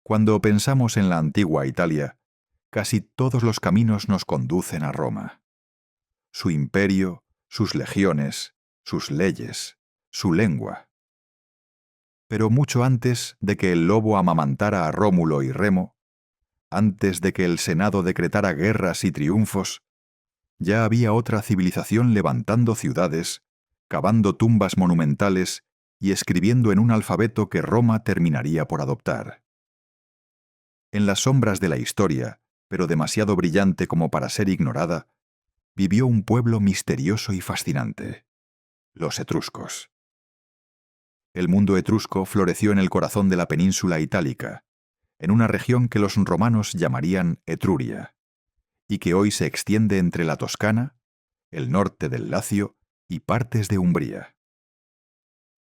Cuando pensamos en la antigua Italia, casi todos los caminos nos conducen a Roma. Su imperio, sus legiones, sus leyes, su lengua. Pero mucho antes de que el lobo amamantara a Rómulo y Remo, antes de que el Senado decretara guerras y triunfos, ya había otra civilización levantando ciudades, cavando tumbas monumentales y escribiendo en un alfabeto que Roma terminaría por adoptar. En las sombras de la historia, pero demasiado brillante como para ser ignorada, vivió un pueblo misterioso y fascinante: los etruscos. El mundo etrusco floreció en el corazón de la península itálica, en una región que los romanos llamarían Etruria, y que hoy se extiende entre la Toscana, el norte del Lacio y partes de Umbría.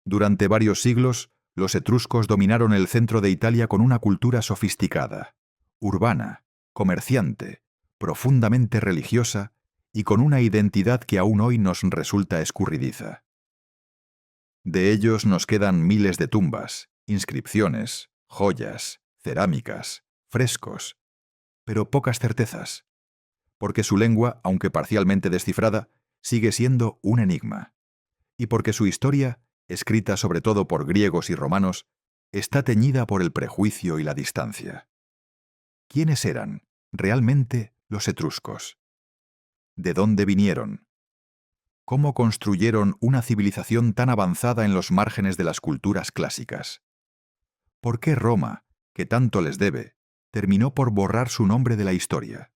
Durante varios siglos, los etruscos dominaron el centro de Italia con una cultura sofisticada, urbana, comerciante, profundamente religiosa y con una identidad que aún hoy nos resulta escurridiza. De ellos nos quedan miles de tumbas, inscripciones, joyas, cerámicas, frescos, pero pocas certezas, porque su lengua, aunque parcialmente descifrada, sigue siendo un enigma, y porque su historia, escrita sobre todo por griegos y romanos, está teñida por el prejuicio y la distancia. ¿Quiénes eran realmente los etruscos? ¿De dónde vinieron? ¿Cómo construyeron una civilización tan avanzada en los márgenes de las culturas clásicas? ¿Por qué Roma, que tanto les debe, terminó por borrar su nombre de la historia?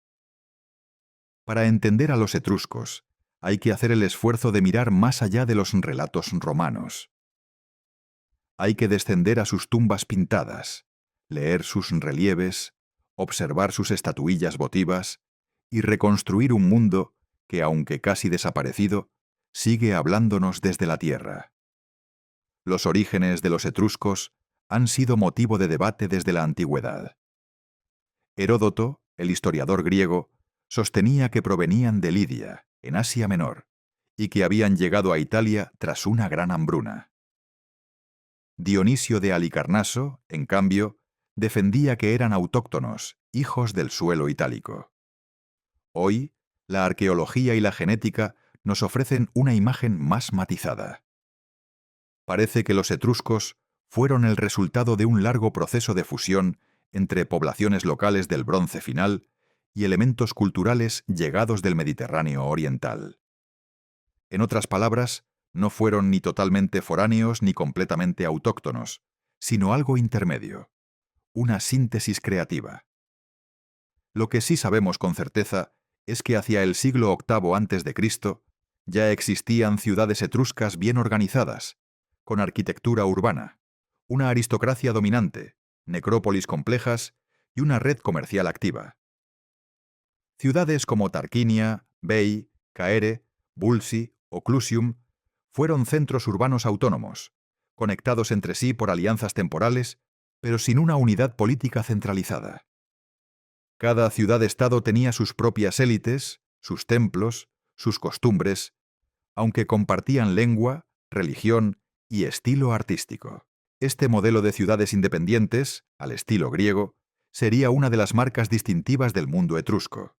Para entender a los etruscos, hay que hacer el esfuerzo de mirar más allá de los relatos romanos. Hay que descender a sus tumbas pintadas, leer sus relieves, observar sus estatuillas votivas y reconstruir un mundo que, aunque casi desaparecido, sigue hablándonos desde la tierra. Los orígenes de los etruscos han sido motivo de debate desde la antigüedad. Heródoto, el historiador griego, sostenía que provenían de Lidia, en Asia Menor, y que habían llegado a Italia tras una gran hambruna. Dionisio de Halicarnaso, en cambio, defendía que eran autóctonos, hijos del suelo itálico. Hoy, la arqueología y la genética nos ofrecen una imagen más matizada. Parece que los etruscos fueron el resultado de un largo proceso de fusión entre poblaciones locales del Bronce final y elementos culturales llegados del Mediterráneo oriental. En otras palabras, no fueron ni totalmente foráneos ni completamente autóctonos, sino algo intermedio, una síntesis creativa. Lo que sí sabemos con certeza es que hacia el siglo VIII a.C. ya existían ciudades etruscas bien organizadas, con arquitectura urbana, una aristocracia dominante, necrópolis complejas y una red comercial activa. Ciudades como Tarquinia, Veii, Caere, Bulsi o Clusium fueron centros urbanos autónomos, conectados entre sí por alianzas temporales, pero sin una unidad política centralizada. Cada ciudad-estado tenía sus propias élites, sus templos, sus costumbres, aunque compartían lengua, religión y estilo artístico. Este modelo de ciudades independientes, al estilo griego, sería una de las marcas distintivas del mundo etrusco.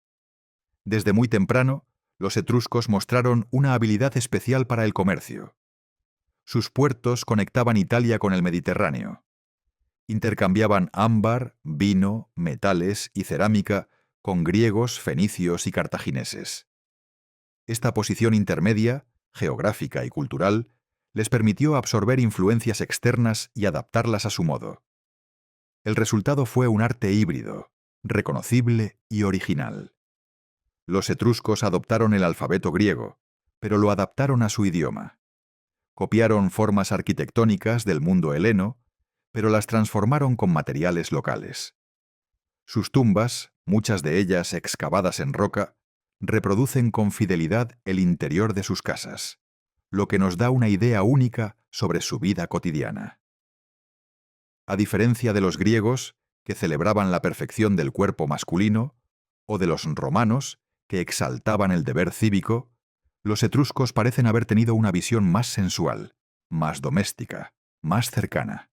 Desde muy temprano, los etruscos mostraron una habilidad especial para el comercio. Sus puertos conectaban Italia con el Mediterráneo. Intercambiaban ámbar, vino, metales y cerámica con griegos, fenicios y cartagineses. Esta posición intermedia, geográfica y cultural, les permitió absorber influencias externas y adaptarlas a su modo. El resultado fue un arte híbrido, reconocible y original. Los etruscos adoptaron el alfabeto griego, pero lo adaptaron a su idioma. Copiaron formas arquitectónicas del mundo heleno, pero las transformaron con materiales locales. Sus tumbas, muchas de ellas excavadas en roca, reproducen con fidelidad el interior de sus casas, lo que nos da una idea única sobre su vida cotidiana. A diferencia de los griegos, que celebraban la perfección del cuerpo masculino, o de los romanos, que exaltaban el deber cívico, los etruscos parecen haber tenido una visión más sensual, más doméstica, más cercana.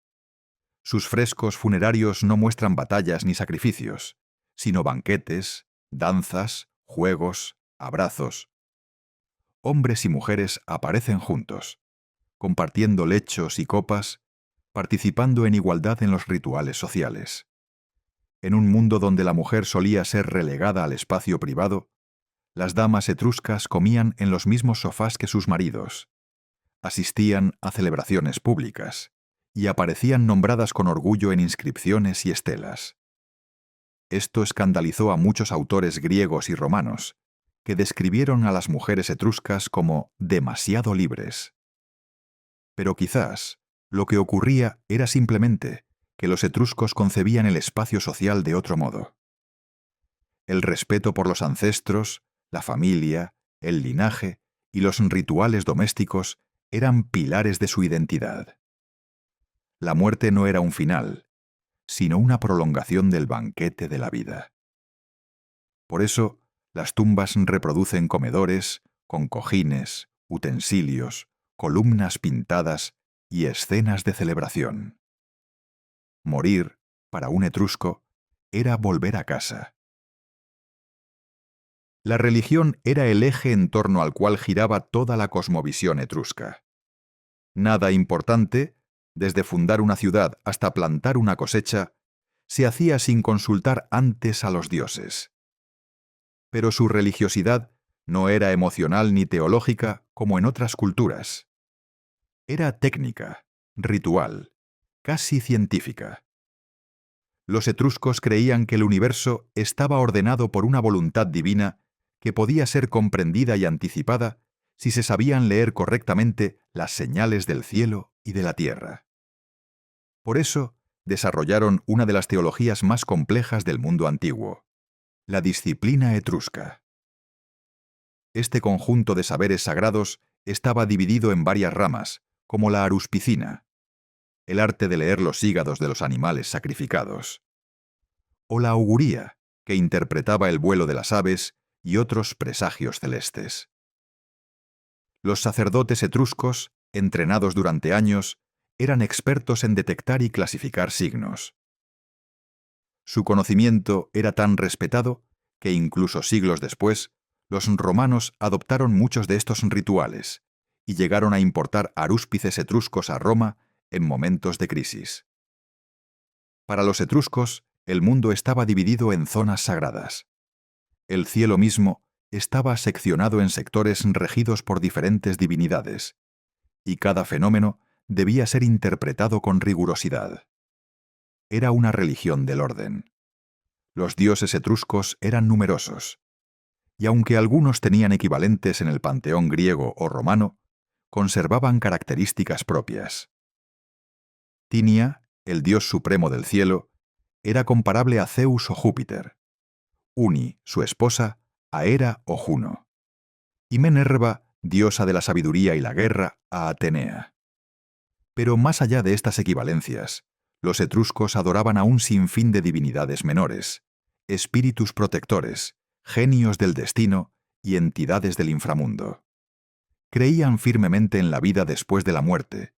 Sus frescos funerarios no muestran batallas ni sacrificios, sino banquetes, danzas, juegos, abrazos. Hombres y mujeres aparecen juntos, compartiendo lechos y copas, participando en igualdad en los rituales sociales. En un mundo donde la mujer solía ser relegada al espacio privado, las damas etruscas comían en los mismos sofás que sus maridos, asistían a celebraciones públicas y aparecían nombradas con orgullo en inscripciones y estelas. Esto escandalizó a muchos autores griegos y romanos, que describieron a las mujeres etruscas como demasiado libres. Pero quizás lo que ocurría era simplemente que los etruscos concebían el espacio social de otro modo. El respeto por los ancestros, la familia, el linaje y los rituales domésticos eran pilares de su identidad. La muerte no era un final, sino una prolongación del banquete de la vida. Por eso, las tumbas reproducen comedores, con cojines, utensilios, columnas pintadas y escenas de celebración. Morir, para un etrusco, era volver a casa. La religión era el eje en torno al cual giraba toda la cosmovisión etrusca. Nada importante, desde fundar una ciudad hasta plantar una cosecha, se hacía sin consultar antes a los dioses. Pero su religiosidad no era emocional ni teológica como en otras culturas. Era técnica, ritual, casi científica. Los etruscos creían que el universo estaba ordenado por una voluntad divina que podía ser comprendida y anticipada si se sabían leer correctamente las señales del cielo y de la tierra. Por eso, desarrollaron una de las teologías más complejas del mundo antiguo, la disciplina etrusca. Este conjunto de saberes sagrados estaba dividido en varias ramas, como la aruspicina, el arte de leer los hígados de los animales sacrificados, o la auguría, que interpretaba el vuelo de las aves y otros presagios celestes. Los sacerdotes etruscos, entrenados durante años, eran expertos en detectar y clasificar signos. Su conocimiento era tan respetado que incluso siglos después, los romanos adoptaron muchos de estos rituales y llegaron a importar arúspices etruscos a Roma en momentos de crisis. Para los etruscos, el mundo estaba dividido en zonas sagradas. El cielo mismo estaba seccionado en sectores regidos por diferentes divinidades, y cada fenómeno debía ser interpretado con rigurosidad. Era una religión del orden. Los dioses etruscos eran numerosos, y aunque algunos tenían equivalentes en el panteón griego o romano, conservaban características propias. Tinia, el dios supremo del cielo, era comparable a Zeus o Júpiter. Uni, su esposa, a Hera o Juno. Y Minerva, diosa de la sabiduría y la guerra, a Atenea. Pero más allá de estas equivalencias, los etruscos adoraban a un sinfín de divinidades menores, espíritus protectores, genios del destino y entidades del inframundo. Creían firmemente en la vida después de la muerte,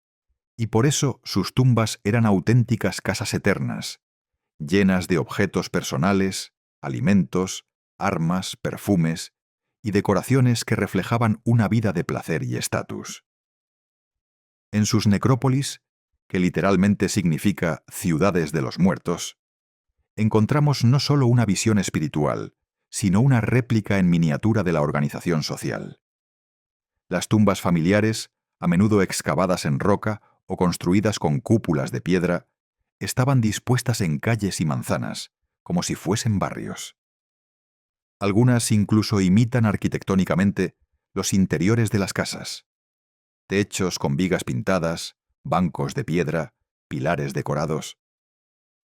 y por eso sus tumbas eran auténticas casas eternas, llenas de objetos personales, alimentos, armas, perfumes y decoraciones que reflejaban una vida de placer y estatus. En sus necrópolis, que literalmente significa ciudades de los muertos, encontramos no solo una visión espiritual, sino una réplica en miniatura de la organización social. Las tumbas familiares, a menudo excavadas en roca o construidas con cúpulas de piedra, estaban dispuestas en calles y manzanas, como si fuesen barrios. Algunas incluso imitan arquitectónicamente los interiores de las casas. Techos con vigas pintadas, bancos de piedra, pilares decorados.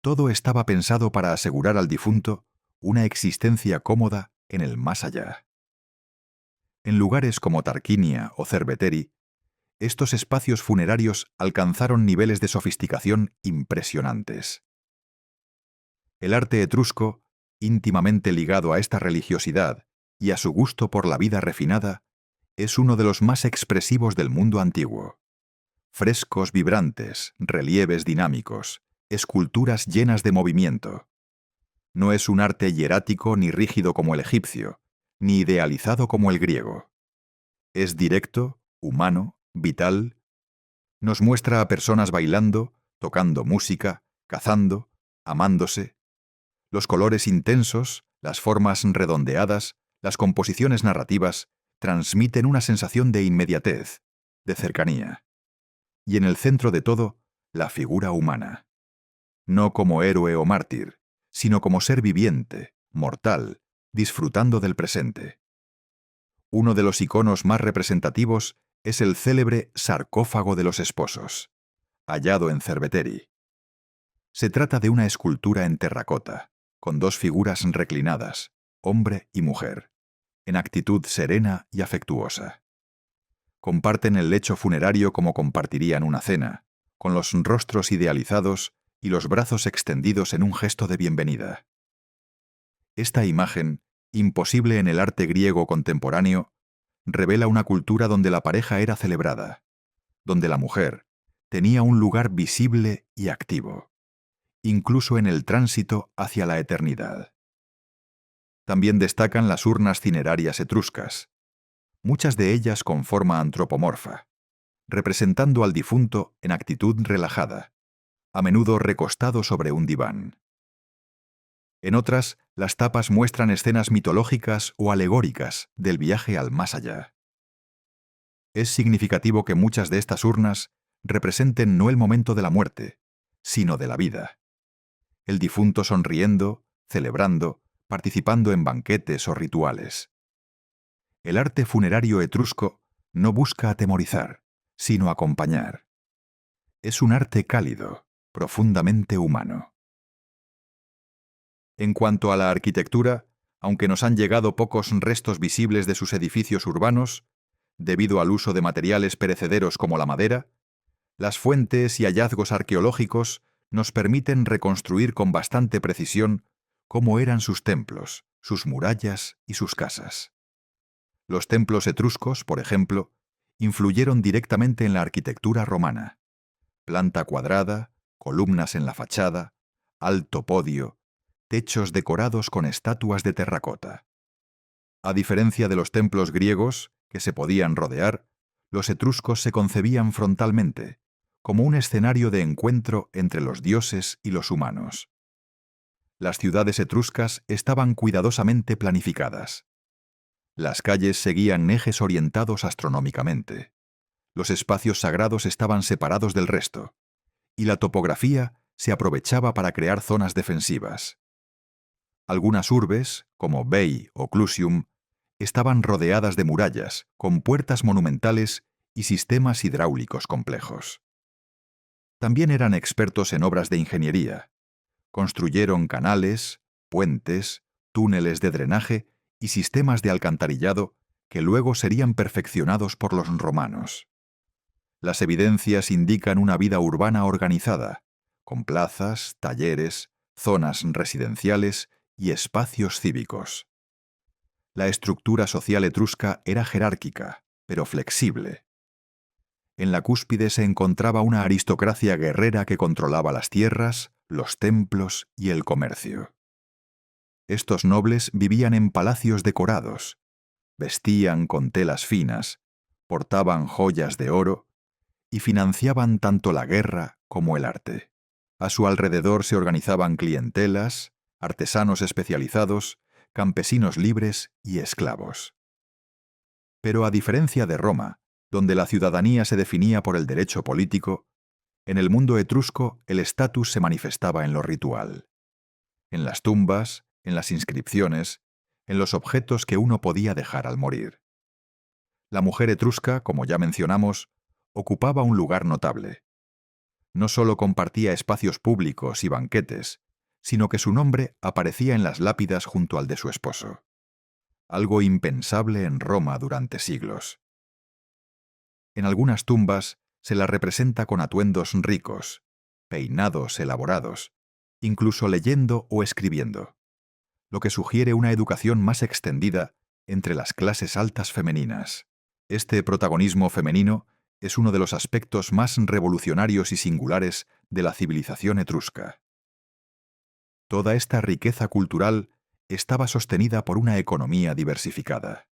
Todo estaba pensado para asegurar al difunto una existencia cómoda en el más allá. En lugares como Tarquinia o Cerveteri, estos espacios funerarios alcanzaron niveles de sofisticación impresionantes. El arte etrusco, íntimamente ligado a esta religiosidad y a su gusto por la vida refinada, es uno de los más expresivos del mundo antiguo. Frescos vibrantes, relieves dinámicos, esculturas llenas de movimiento. No es un arte hierático ni rígido como el egipcio, ni idealizado como el griego. Es directo, humano, vital. Nos muestra a personas bailando, tocando música, cazando, amándose. Los colores intensos, las formas redondeadas, las composiciones narrativas transmiten una sensación de inmediatez, de cercanía. Y en el centro de todo, la figura humana. No como héroe o mártir, sino como ser viviente, mortal, disfrutando del presente. Uno de los iconos más representativos es el célebre sarcófago de los esposos, hallado en Cerveteri. Se trata de una escultura en terracota, con dos figuras reclinadas, hombre y mujer, en actitud serena y afectuosa. Comparten el lecho funerario como compartirían una cena, con los rostros idealizados y los brazos extendidos en un gesto de bienvenida. Esta imagen, imposible en el arte griego contemporáneo, revela una cultura donde la pareja era celebrada, donde la mujer tenía un lugar visible y activo, incluso en el tránsito hacia la eternidad. También destacan las urnas cinerarias etruscas, muchas de ellas con forma antropomorfa, representando al difunto en actitud relajada, a menudo recostado sobre un diván. En otras, las tapas muestran escenas mitológicas o alegóricas del viaje al más allá. Es significativo que muchas de estas urnas representen no el momento de la muerte, sino de la vida. El difunto sonriendo, celebrando, participando en banquetes o rituales. El arte funerario etrusco no busca atemorizar, sino acompañar. Es un arte cálido, profundamente humano. En cuanto a la arquitectura, aunque nos han llegado pocos restos visibles de sus edificios urbanos, debido al uso de materiales perecederos como la madera, las fuentes y hallazgos arqueológicos nos permiten reconstruir con bastante precisión cómo eran sus templos, sus murallas y sus casas. Los templos etruscos, por ejemplo, influyeron directamente en la arquitectura romana. Planta cuadrada, columnas en la fachada, alto podio, techos decorados con estatuas de terracota. A diferencia de los templos griegos, que se podían rodear, los etruscos se concebían frontalmente, como un escenario de encuentro entre los dioses y los humanos. Las ciudades etruscas estaban cuidadosamente planificadas. Las calles seguían ejes orientados astronómicamente. Los espacios sagrados estaban separados del resto, y la topografía se aprovechaba para crear zonas defensivas. Algunas urbes, como Veii o Clusium, estaban rodeadas de murallas, con puertas monumentales y sistemas hidráulicos complejos. También eran expertos en obras de ingeniería. Construyeron canales, puentes, túneles de drenaje y sistemas de alcantarillado que luego serían perfeccionados por los romanos. Las evidencias indican una vida urbana organizada, con plazas, talleres, zonas residenciales y espacios cívicos. La estructura social etrusca era jerárquica, pero flexible. En la cúspide se encontraba una aristocracia guerrera que controlaba las tierras, los templos y el comercio. Estos nobles vivían en palacios decorados, vestían con telas finas, portaban joyas de oro y financiaban tanto la guerra como el arte. A su alrededor se organizaban clientelas, artesanos especializados, campesinos libres y esclavos. Pero a diferencia de Roma, donde la ciudadanía se definía por el derecho político, en el mundo etrusco el estatus se manifestaba en lo ritual. En las tumbas, en las inscripciones, en los objetos que uno podía dejar al morir. La mujer etrusca, como ya mencionamos, ocupaba un lugar notable. No solo compartía espacios públicos y banquetes, sino que su nombre aparecía en las lápidas junto al de su esposo. Algo impensable en Roma durante siglos. En algunas tumbas se la representa con atuendos ricos, peinados elaborados, incluso leyendo o escribiendo, lo que sugiere una educación más extendida entre las clases altas femeninas. Este protagonismo femenino es uno de los aspectos más revolucionarios y singulares de la civilización etrusca. Toda esta riqueza cultural estaba sostenida por una economía diversificada.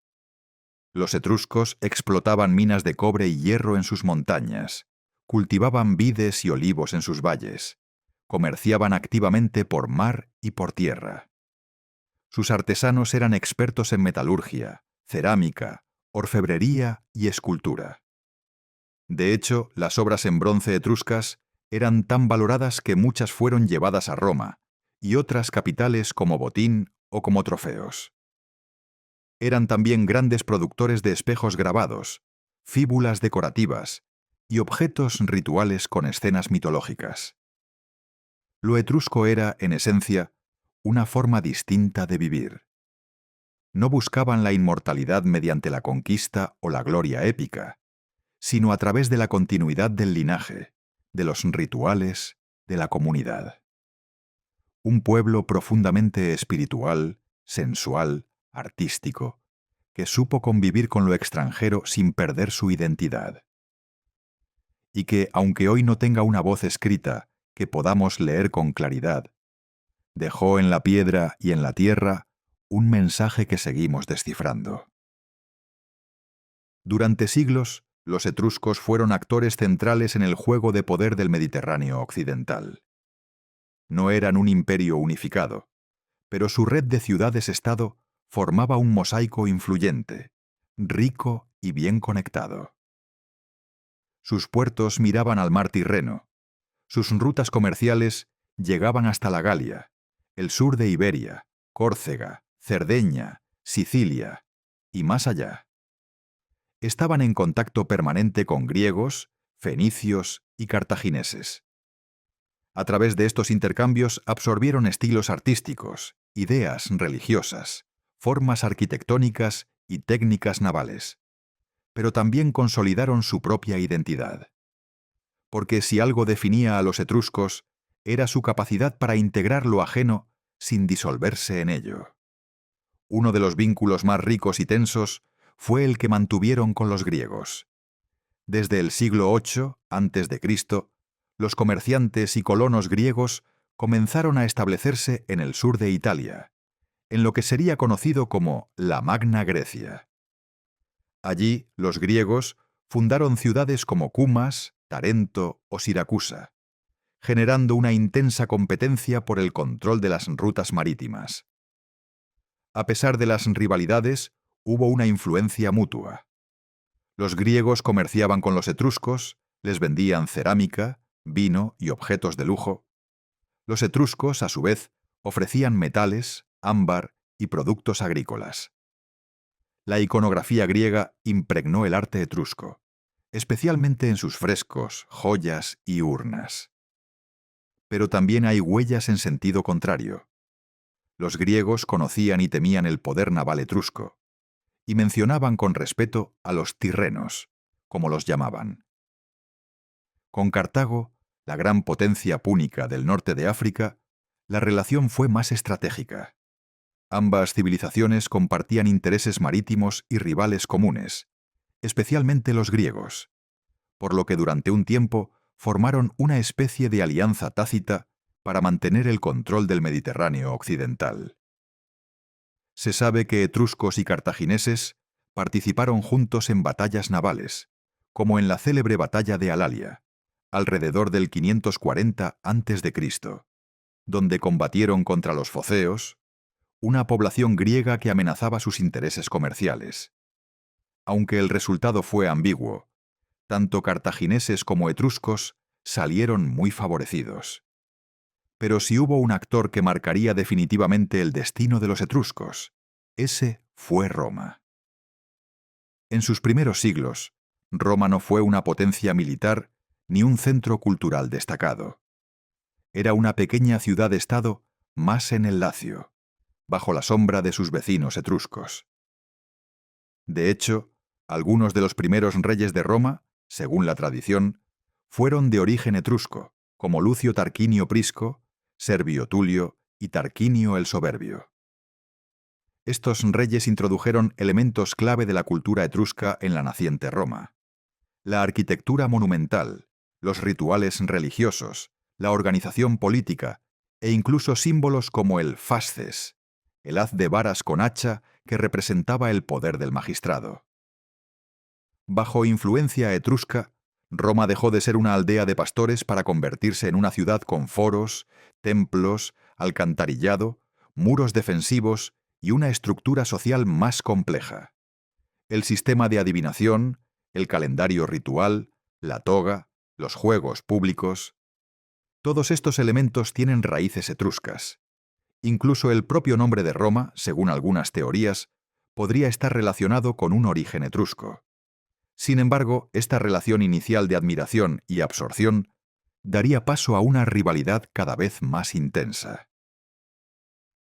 Los etruscos explotaban minas de cobre y hierro en sus montañas, cultivaban vides y olivos en sus valles, comerciaban activamente por mar y por tierra. Sus artesanos eran expertos en metalurgia, cerámica, orfebrería y escultura. De hecho, las obras en bronce etruscas eran tan valoradas que muchas fueron llevadas a Roma y otras capitales como botín o como trofeos. Eran también grandes productores de espejos grabados, fíbulas decorativas y objetos rituales con escenas mitológicas. Lo etrusco era, en esencia, una forma distinta de vivir. No buscaban la inmortalidad mediante la conquista o la gloria épica, sino a través de la continuidad del linaje, de los rituales, de la comunidad. Un pueblo profundamente espiritual, sensual, artístico, que supo convivir con lo extranjero sin perder su identidad. Y que, aunque hoy no tenga una voz escrita que podamos leer con claridad, dejó en la piedra y en la tierra un mensaje que seguimos descifrando. Durante siglos, los etruscos fueron actores centrales en el juego de poder del Mediterráneo occidental. No eran un imperio unificado, pero su red de ciudades-estado formaba un mosaico influyente, rico y bien conectado. Sus puertos miraban al mar Tirreno, sus rutas comerciales llegaban hasta la Galia, el sur de Iberia, Córcega, Cerdeña, Sicilia y más allá. Estaban en contacto permanente con griegos, fenicios y cartagineses. A través de estos intercambios absorbieron estilos artísticos, ideas religiosas, formas arquitectónicas y técnicas navales, pero también consolidaron su propia identidad. Porque si algo definía a los etruscos, era su capacidad para integrar lo ajeno sin disolverse en ello. Uno de los vínculos más ricos y tensos fue el que mantuvieron con los griegos. Desde el siglo VIII a.C., los comerciantes y colonos griegos comenzaron a establecerse en el sur de Italia, en lo que sería conocido como la Magna Grecia. Allí, los griegos fundaron ciudades como Cumas, Tarento o Siracusa, generando una intensa competencia por el control de las rutas marítimas. A pesar de las rivalidades, hubo una influencia mutua. Los griegos comerciaban con los etruscos, les vendían cerámica, vino y objetos de lujo. Los etruscos, a su vez, ofrecían metales, ámbar y productos agrícolas. La iconografía griega impregnó el arte etrusco, especialmente en sus frescos, joyas y urnas. Pero también hay huellas en sentido contrario. Los griegos conocían y temían el poder naval etrusco, y mencionaban con respeto a los tirrenos, como los llamaban. Con Cartago, la gran potencia púnica del norte de África, la relación fue más estratégica. Ambas civilizaciones compartían intereses marítimos y rivales comunes, especialmente los griegos, por lo que durante un tiempo formaron una especie de alianza tácita para mantener el control del Mediterráneo occidental. Se sabe que etruscos y cartagineses participaron juntos en batallas navales, como en la célebre batalla de Alalia, alrededor del 540 a.C., donde combatieron contra los foceos, una población griega que amenazaba sus intereses comerciales. Aunque el resultado fue ambiguo, tanto cartagineses como etruscos salieron muy favorecidos. Pero si hubo un actor que marcaría definitivamente el destino de los etruscos, ese fue Roma. En sus primeros siglos, Roma no fue una potencia militar ni un centro cultural destacado. Era una pequeña ciudad-estado más en el Lacio, bajo la sombra de sus vecinos etruscos. De hecho, algunos de los primeros reyes de Roma, según la tradición, fueron de origen etrusco, como Lucio Tarquinio Prisco, Servio Tulio y Tarquinio el Soberbio. Estos reyes introdujeron elementos clave de la cultura etrusca en la naciente Roma: La arquitectura monumental, los rituales religiosos, la organización política e incluso símbolos como el fasces, el haz de varas con hacha que representaba el poder del magistrado. Bajo influencia etrusca, Roma dejó de ser una aldea de pastores para convertirse en una ciudad con foros, templos, alcantarillado, muros defensivos y una estructura social más compleja. El sistema de adivinación, el calendario ritual, la toga, los juegos públicos. Todos estos elementos tienen raíces etruscas. Incluso el propio nombre de Roma, según algunas teorías, podría estar relacionado con un origen etrusco. Sin embargo, esta relación inicial de admiración y absorción daría paso a una rivalidad cada vez más intensa.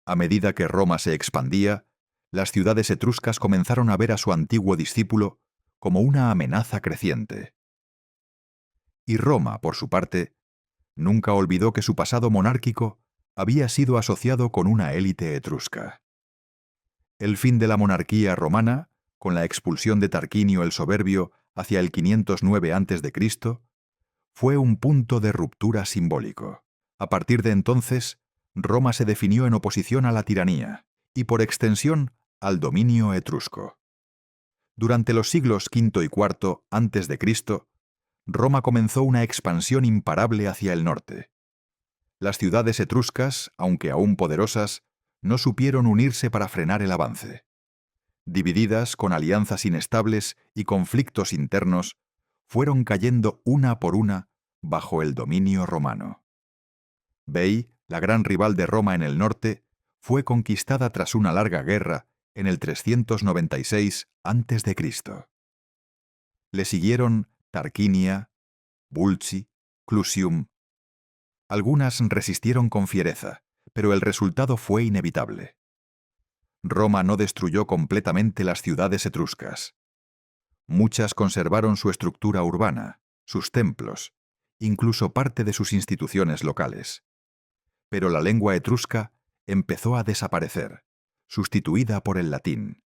A medida que Roma se expandía, las ciudades etruscas comenzaron a ver a su antiguo discípulo como una amenaza creciente. Y Roma, por su parte, nunca olvidó que su pasado monárquico había sido asociado con una élite etrusca. El fin de la monarquía romana, con la expulsión de Tarquinio el Soberbio hacia el 509 a.C., fue un punto de ruptura simbólico. A partir de entonces, Roma se definió en oposición a la tiranía y, por extensión, al dominio etrusco. Durante los siglos V y IV a.C., Roma comenzó una expansión imparable hacia el norte. Las ciudades etruscas, aunque aún poderosas, no supieron unirse para frenar el avance. Divididas, con alianzas inestables y conflictos internos, fueron cayendo una por una bajo el dominio romano. Veii, la gran rival de Roma en el norte, fue conquistada tras una larga guerra en el 396 a.C. Le siguieron Tarquinia, Bulci, Clusium. Algunas resistieron con fiereza, pero el resultado fue inevitable. Roma no destruyó completamente las ciudades etruscas. Muchas conservaron su estructura urbana, sus templos, incluso parte de sus instituciones locales. Pero la lengua etrusca empezó a desaparecer, sustituida por el latín.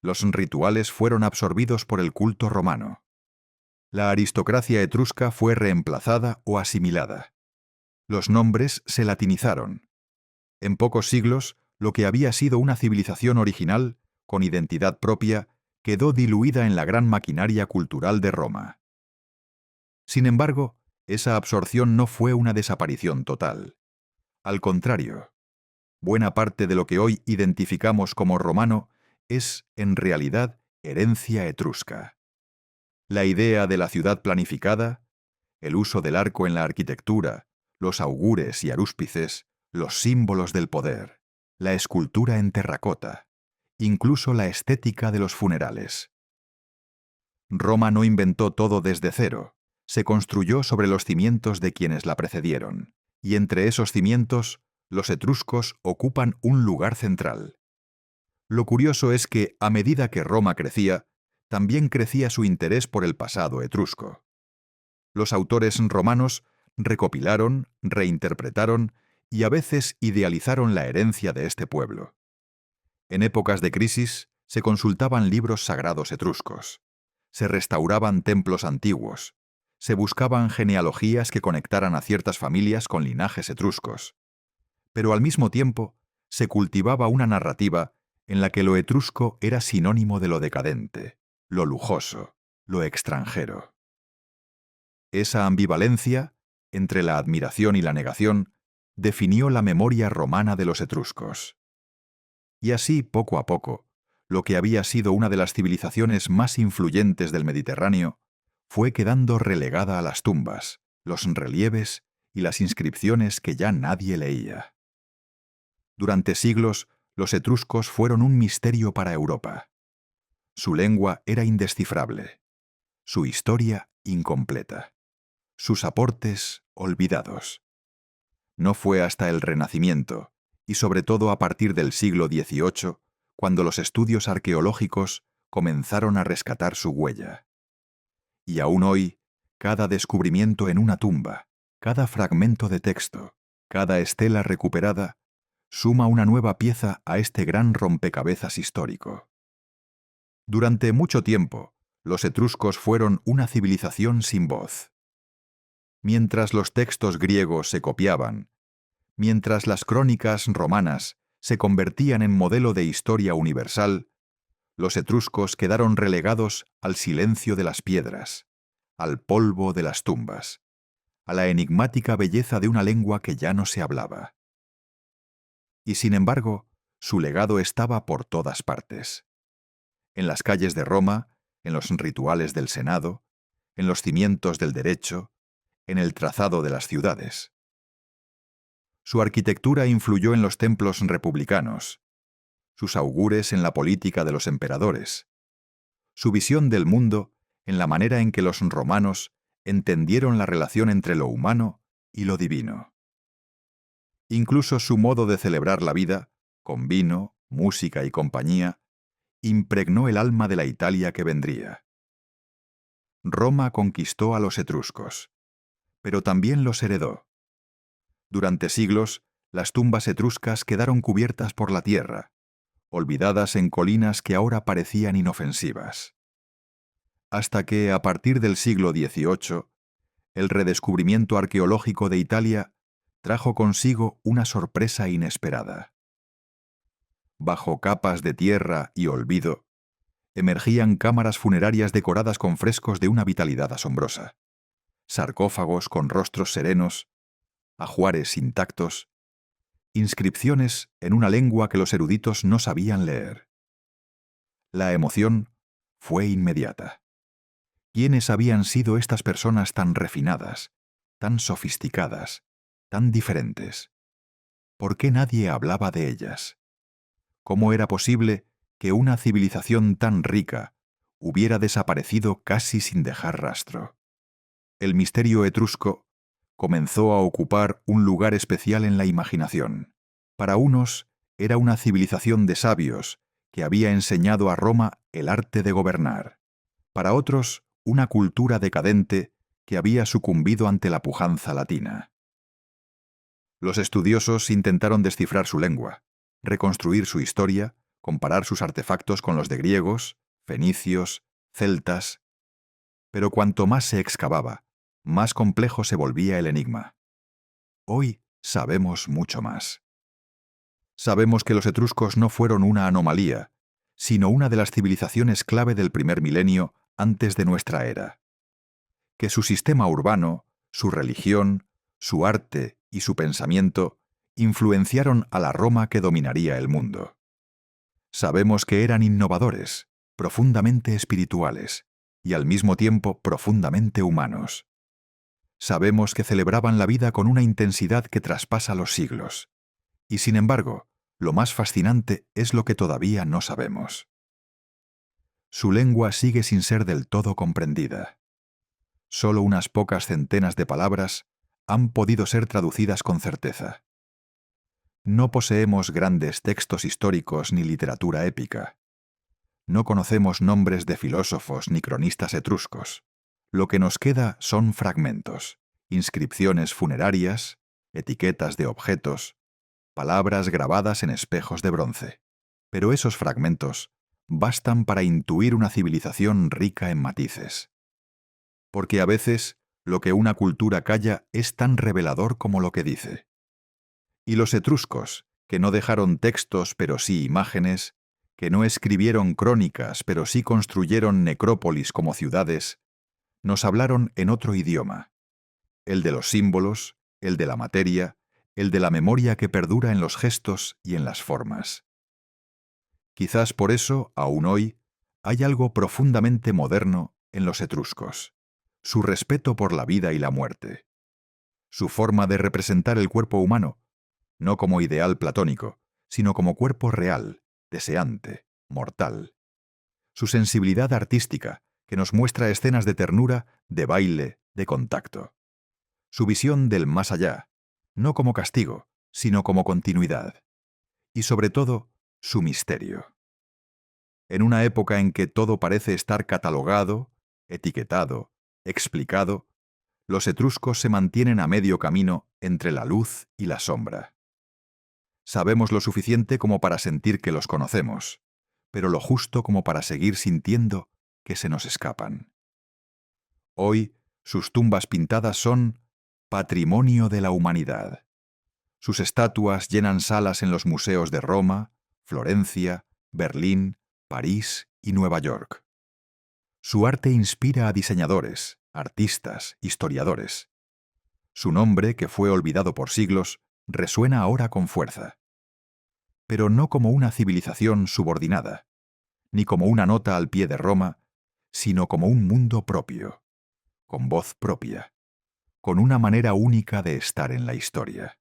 Los rituales fueron absorbidos por el culto romano. La aristocracia etrusca fue reemplazada o asimilada. Los nombres se latinizaron. En pocos siglos, lo que había sido una civilización original, con identidad propia, quedó diluida en la gran maquinaria cultural de Roma. Sin embargo, esa absorción no fue una desaparición total. Al contrario, buena parte de lo que hoy identificamos como romano es, en realidad, herencia etrusca. La idea de la ciudad planificada, el uso del arco en la arquitectura, los augures y arúspices, los símbolos del poder, la escultura en terracota, incluso la estética de los funerales. Roma no inventó todo desde cero, se construyó sobre los cimientos de quienes la precedieron, y entre esos cimientos, los etruscos ocupan un lugar central. Lo curioso es que, a medida que Roma crecía, también crecía su interés por el pasado etrusco. Los autores romanos recopilaron, reinterpretaron y a veces idealizaron la herencia de este pueblo. En épocas de crisis se consultaban libros sagrados etruscos, se restauraban templos antiguos, se buscaban genealogías que conectaran a ciertas familias con linajes etruscos. Pero al mismo tiempo se cultivaba una narrativa en la que lo etrusco era sinónimo de lo decadente, lo lujoso, lo extranjero. Esa ambivalencia, entre la admiración y la negación, definió la memoria romana de los etruscos. Y así, poco a poco, lo que había sido una de las civilizaciones más influyentes del Mediterráneo fue quedando relegada a las tumbas, los relieves y las inscripciones que ya nadie leía. Durante siglos, los etruscos fueron un misterio para Europa. Su lengua era indescifrable, su historia incompleta, sus aportes olvidados. No fue hasta el Renacimiento, y sobre todo a partir del siglo XVIII, cuando los estudios arqueológicos comenzaron a rescatar su huella. Y aún hoy, cada descubrimiento en una tumba, cada fragmento de texto, cada estela recuperada, suma una nueva pieza a este gran rompecabezas histórico. Durante mucho tiempo, Los etruscos fueron una civilización sin voz. Mientras los textos griegos se copiaban, mientras las crónicas romanas se convertían en modelo de historia universal, los etruscos quedaron relegados al silencio de las piedras, al polvo de las tumbas, a la enigmática belleza de una lengua que ya no se hablaba. Y sin embargo, su legado estaba por todas partes. En las calles de Roma, en los rituales del Senado, en los cimientos del derecho, en el trazado de las ciudades. Su arquitectura influyó en los templos republicanos, sus augures en la política de los emperadores, su visión del mundo en la manera en que los romanos entendieron la relación entre lo humano y lo divino. Incluso su modo de celebrar la vida, con vino, música y compañía, impregnó el alma de la Italia que vendría. Roma conquistó a los etruscos, pero también los heredó. Durante siglos, las tumbas etruscas quedaron cubiertas por la tierra, olvidadas en colinas que ahora parecían inofensivas. Hasta que, a partir del siglo XVIII, el redescubrimiento arqueológico de Italia trajo consigo una sorpresa inesperada. Bajo capas de tierra y olvido, emergían cámaras funerarias decoradas con frescos de una vitalidad asombrosa, sarcófagos con rostros serenos, ajuares intactos, inscripciones en una lengua que los eruditos no sabían leer. La emoción fue inmediata. ¿Quiénes habían sido estas personas tan refinadas, tan sofisticadas, tan diferentes? ¿Por qué nadie hablaba de ellas? ¿Cómo era posible que una civilización tan rica hubiera desaparecido casi sin dejar rastro? El misterio etrusco comenzó a ocupar un lugar especial en la imaginación. Para unos, era una civilización de sabios que había enseñado a Roma el arte de gobernar. Para otros, una cultura decadente que había sucumbido ante la pujanza latina. Los estudiosos intentaron descifrar su lengua, reconstruir su historia, comparar sus artefactos con los de griegos, fenicios, celtas. Pero cuanto más se excavaba, más complejo se volvía el enigma. Hoy sabemos mucho más. Sabemos que los etruscos no fueron una anomalía, sino una de las civilizaciones clave del primer milenio antes de nuestra era. Que su sistema urbano, su religión, su arte y su pensamiento influenciaron a la Roma que dominaría el mundo. Sabemos que eran innovadores, profundamente espirituales y al mismo tiempo profundamente humanos. Sabemos que celebraban la vida con una intensidad que traspasa los siglos. Y sin embargo, lo más fascinante es lo que todavía no sabemos. Su lengua sigue sin ser del todo comprendida. Solo unas pocas centenas de palabras han podido ser traducidas con certeza. No poseemos grandes textos históricos ni literatura épica. No conocemos nombres de filósofos ni cronistas etruscos. Lo que nos queda son fragmentos, inscripciones funerarias, etiquetas de objetos, palabras grabadas en espejos de bronce. Pero esos fragmentos bastan para intuir una civilización rica en matices. Porque a veces lo que una cultura calla es tan revelador como lo que dice. Y los etruscos, que no dejaron textos pero sí imágenes, que no escribieron crónicas pero sí construyeron necrópolis como ciudades, nos hablaron en otro idioma, el de los símbolos, el de la materia, el de la memoria que perdura en los gestos y en las formas. Quizás por eso, aún hoy, hay algo profundamente moderno en los etruscos, su respeto por la vida y la muerte, su forma de representar el cuerpo humano, no como ideal platónico, sino como cuerpo real, deseante, mortal, su sensibilidad artística, que nos muestra escenas de ternura, de baile, de contacto, su visión del más allá, no como castigo, sino como continuidad, y sobre todo, su misterio. En una época en que todo parece estar catalogado, etiquetado, explicado, los etruscos se mantienen a medio camino entre la luz y la sombra. Sabemos lo suficiente como para sentir que los conocemos, pero lo justo como para seguir sintiendo que se nos escapan. Hoy, sus tumbas pintadas son patrimonio de la humanidad. Sus estatuas llenan salas en los museos de Roma, Florencia, Berlín, París y Nueva York. Su arte inspira a diseñadores, artistas, historiadores. Su nombre, que fue olvidado por siglos, resuena ahora con fuerza. Pero no como una civilización subordinada, ni como una nota al pie de Roma, sino como un mundo propio, con voz propia, con una manera única de estar en la historia.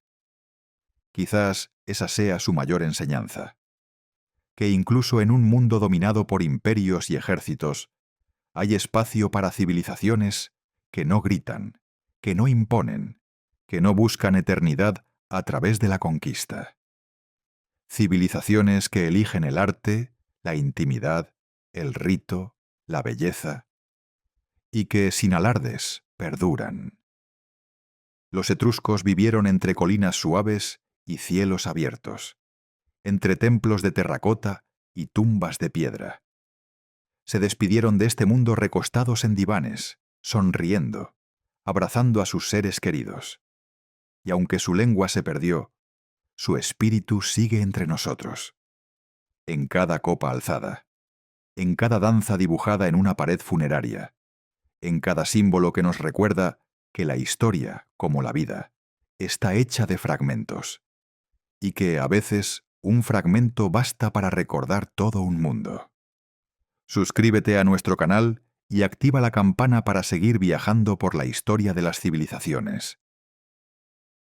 Quizás esa sea su mayor enseñanza, que incluso en un mundo dominado por imperios y ejércitos, hay espacio para civilizaciones que no gritan, que no imponen, que no buscan eternidad a través de la conquista. Civilizaciones que eligen el arte, la intimidad, el rito, la belleza, y que, sin alardes, perduran. Los etruscos vivieron entre colinas suaves y cielos abiertos, entre templos de terracota y tumbas de piedra. Se despidieron de este mundo recostados en divanes, sonriendo, abrazando a sus seres queridos. Y aunque su lengua se perdió, su espíritu sigue entre nosotros. En cada copa alzada, en cada danza dibujada en una pared funeraria, en cada símbolo que nos recuerda que la historia, como la vida, está hecha de fragmentos, y que, a veces, un fragmento basta para recordar todo un mundo. Suscríbete a nuestro canal y activa la campana para seguir viajando por la historia de las civilizaciones.